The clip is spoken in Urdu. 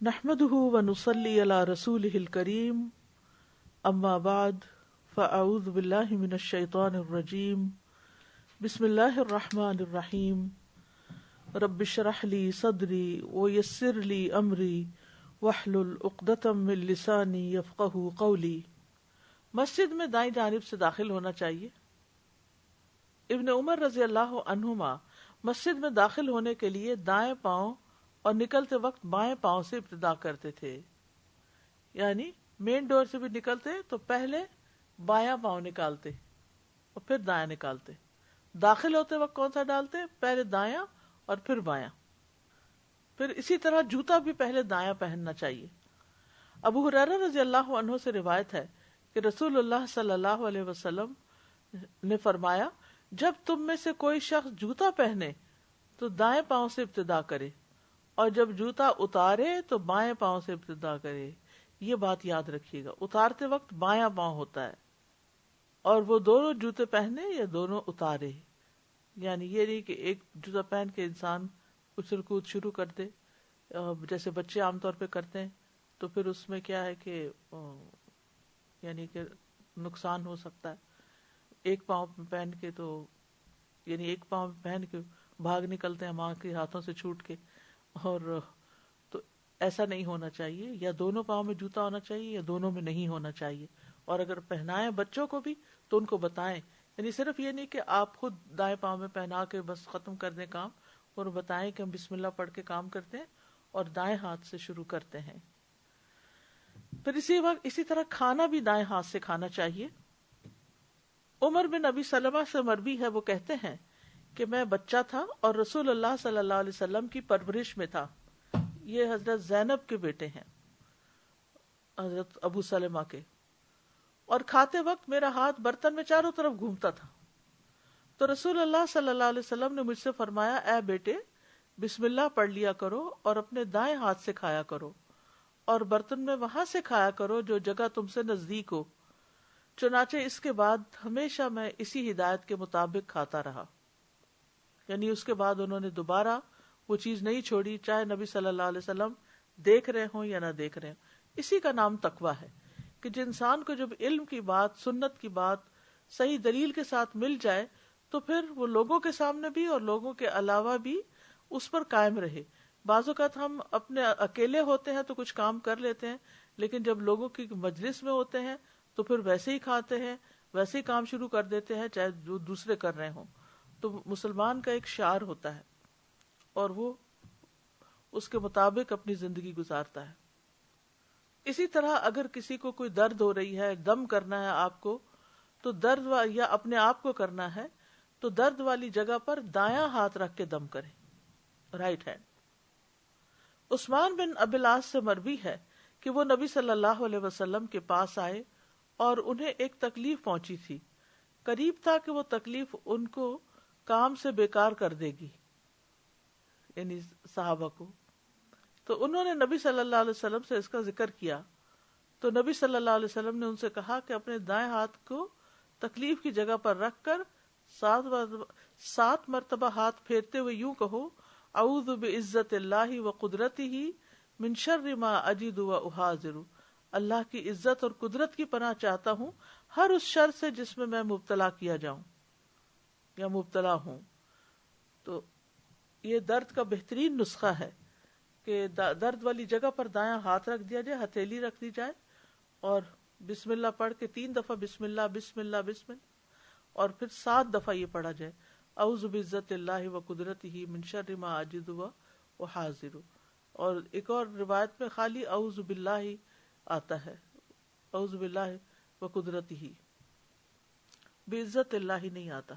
نحمده ونصلي على رسوله الكريم اما بعد فاعوذ بالله من الشيطان الرجيم بسم الله الرحمن الرحيم رب اشرح لي صدري ويسر لي امري واحلل عقدة من لساني يفقهوا قولي۔ مسجد میں دائیں جانب سے داخل ہونا چاہیے۔ ابن عمر رضی اللہ عنہما مسجد میں داخل ہونے کے لیے دائیں پاؤں اور نکلتے وقت بائیں پاؤں سے ابتدا کرتے تھے، یعنی مین ڈور سے بھی نکلتے تو پہلے بایاں پاؤں نکالتے اور پھر دایاں نکالتے۔ داخل ہوتے وقت کون سا ڈالتے؟ پہلے دایاں اور پھر بایاں۔ پھر اسی طرح جوتا بھی پہلے دایاں پہننا چاہیے۔ ابو ہریرہ رضی اللہ عنہ سے روایت ہے کہ رسول اللہ صلی اللہ علیہ وسلم نے فرمایا، جب تم میں سے کوئی شخص جوتا پہنے تو دائیں پاؤں سے ابتدا کرے، اور جب جوتا اتارے تو بائیں پاؤں سے ابتدا کرے۔ یہ بات یاد رکھیے گا، اتارتے وقت بایاں پاؤں ہوتا ہے، اور وہ دونوں جوتے پہنے یا دونوں اتارے، یعنی یہ نہیں کہ ایک جوتا پہن کے انسان اچھل کود شروع کر دے جیسے بچے عام طور پہ کرتے ہیں، تو پھر اس میں کیا ہے کہ یعنی کہ نقصان ہو سکتا ہے۔ ایک پاؤں پہن کے تو یعنی ایک پاؤں پہن کے بھاگ نکلتے ہیں ماں کے ہاتھوں سے چھوٹ کے، اور تو ایسا نہیں ہونا چاہیے۔ یا دونوں پاؤں میں جوتا ہونا چاہیے یا دونوں میں نہیں ہونا چاہیے۔ اور اگر پہنائیں بچوں کو بھی تو ان کو بتائیں، یعنی صرف یہ نہیں کہ آپ خود دائیں پاؤں میں پہنا کے بس ختم کر دیں کام، اور بتائیں کہ ہم بسم اللہ پڑھ کے کام کرتے ہیں اور دائیں ہاتھ سے شروع کرتے ہیں۔ پھر اسی طرح کھانا بھی دائیں ہاتھ سے کھانا چاہیے۔ عمر بن ابی سلمہ سے مروی ہے، وہ کہتے ہیں کہ میں بچہ تھا اور رسول اللہ صلی اللہ علیہ وسلم کی پرورش میں تھا۔ یہ حضرت زینب کے بیٹے ہیں، حضرت ابو سلمہ کے، اور کھاتے وقت میرا ہاتھ برتن میں چاروں طرف گھومتا تھا، تو رسول اللہ صلی اللہ علیہ وسلم نے مجھ سے فرمایا، اے بیٹے، بسم اللہ پڑھ لیا کرو اور اپنے دائیں ہاتھ سے کھایا کرو، اور برتن میں وہاں سے کھایا کرو جو جگہ تم سے نزدیک ہو۔ چنانچہ اس کے بعد ہمیشہ میں اسی ہدایت کے مطابق کھاتا رہا، یعنی اس کے بعد انہوں نے دوبارہ وہ چیز نہیں چھوڑی، چاہے نبی صلی اللہ علیہ وسلم دیکھ رہے ہوں یا نہ دیکھ رہے ہوں۔ اسی کا نام تقویٰ ہے کہ جب انسان کو جب علم کی بات، سنت کی بات صحیح دلیل کے ساتھ مل جائے تو پھر وہ لوگوں کے سامنے بھی اور لوگوں کے علاوہ بھی اس پر قائم رہے۔ بعض اوقات ہم اپنے اکیلے ہوتے ہیں تو کچھ کام کر لیتے ہیں، لیکن جب لوگوں کی مجلس میں ہوتے ہیں تو پھر ویسے ہی کھاتے ہیں، ویسے ہی کام شروع کر دیتے ہیں چاہے جو دوسرے کر رہے ہوں۔ تو مسلمان کا ایک شعار ہوتا ہے اور وہ اس کے مطابق اپنی زندگی گزارتا ہے۔ اسی طرح اگر کسی کو کوئی درد ہو رہی ہے، دم کرنا ہے آپ کو، تو یا اپنے آپ کو کرنا ہے تو درد والی جگہ پر دایاں ہاتھ رکھ کے دم کریں، رائٹ ہینڈ۔ عثمان بن ابی العاص سے مروی ہے کہ وہ نبی صلی اللہ علیہ وسلم کے پاس آئے اور انہیں ایک تکلیف پہنچی تھی، قریب تھا کہ وہ تکلیف ان کو کام سے بیکار کر دے گی، یعنی صحابہ کو۔ تو انہوں نے نبی صلی اللہ علیہ وسلم سے اس کا ذکر کیا، تو نبی صلی اللہ علیہ وسلم نے ان سے کہا کہ اپنے دائیں ہاتھ کو تکلیف کی جگہ پر رکھ کر 7 مرتبہ ہاتھ پھیرتے ہوئے یوں کہو، اعوذ بعزت اللہ وقدرتہ من شر ما اجد واحاذر۔ اللہ کی عزت اور قدرت کی پناہ چاہتا ہوں ہر اس شر سے جس میں مبتلا کیا جاؤں یا مبتلا ہوں۔ تو یہ درد کا بہترین نسخہ ہے کہ درد والی جگہ پر دایاں ہاتھ رکھ دیا جائے، ہتھیلی رکھ دی جائے، اور بسم اللہ پڑھ کے 3 دفعہ بسم اللہ بسم اللہ بسم اللہ، اور پھر 7 دفعہ یہ پڑھا جائے، اعوذ بعزت اللہ وقدرتہ من شر ما اجد واحاذر۔ اور ایک اور روایت میں خالی اعوذ باللہ آتا ہے، اعوذ باللہ وقدرتہ، بعزت اللہ نہیں آتا۔